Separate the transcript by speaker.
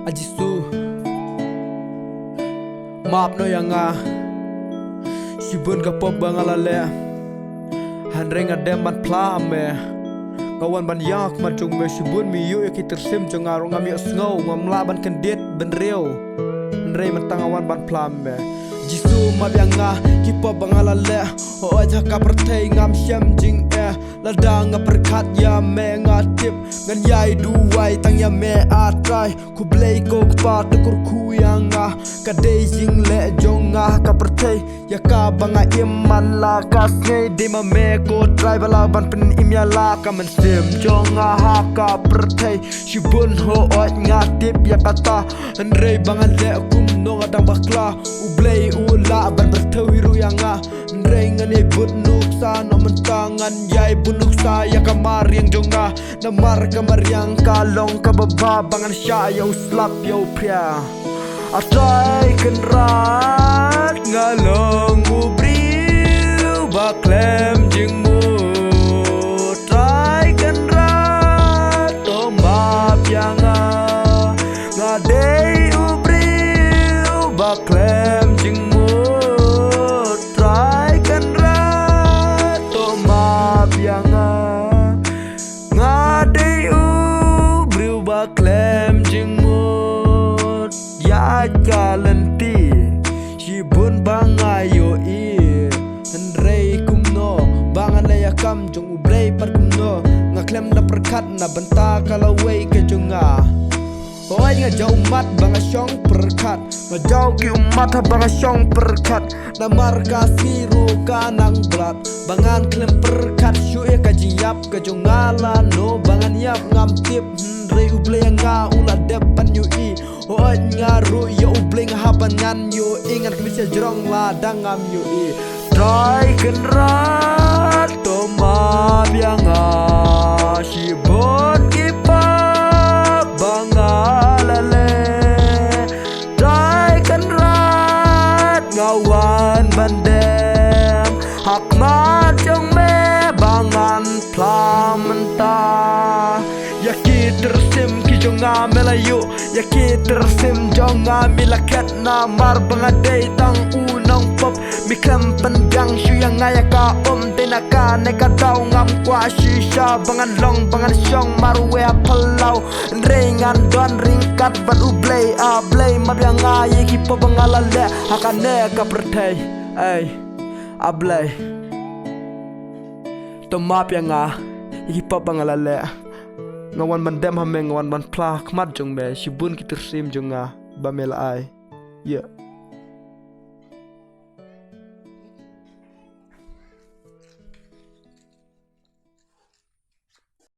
Speaker 1: Ajisu maaf no yang Sibun kapop bangalale Handre ngadem ban plame Kawan ban yak macung me sibun mi yu ki tersim jong arong ngami sngow ngamla ban kendit ben rew Handre mentangawan ban plame Jisu maaf yang kipop bangalale o aja ka pertei ngam syam jing ladang perkat ya me ngatip ngan yai duai tang ya me atrai ku blei ko pa tekur ku yang kadai jing le jong ka pertei ya ka banga iman la kas ngai de ma me ko trai bala ban pen imya la ka men sim jong ha ka pertei shibun ho oi ngatip ya kata andre bangan le kum no ngadang bakla u blei u la ban berteu hiru yang andre ngane but nuksa no mentangan yai bunuksa ya kamar yang jonga namar kamar yang kalong kababa bangan sya ya uslap ya upria atrai kenrat ngalong ubriu baklem jingmu trai kenrat to maaf yang ngadei ubriu baklem jingmu trai kenrat to maaf yang ngadei ubriu baklem jingmu ya kalenti shibun bangayo Henrei kumno bangan laya kam jong ubrei par kumno ngaklem na perkat na benta kalawai ke jonga Oi nga jauh mat banga syong perkat nga jauh ki umat banga syong perkat na marga siru kanang berat bangan klem perkat syu ya kajiap ke jongala no bangan yap ngam tip Henrei ublei nga ula depan yu Oi ngaru ya ublei haban ngan yu ingat kemisia jerong ladang ngam yu trai kenrat to ma bianga shibon kipak bangalale trai kenrat ngawan bandem hak macong me bangan plamenta yaki tersim ki jonga melayu yaki tersim jonga milakat namar bangadei tang unang pop miklam pengang syu yang ngaya ka tenaka neka tau ngam kwa shisha bangan long bangan syong marwe pelau ringan don ringkat bat ublei ablei mabyang ngayi kipo bangalale hakane ka pertei ai ablei to map yang kipo bangalale ngawan bandem hameng ngawan ban plak mat jong be shibun ki tersim jonga bamela ai ya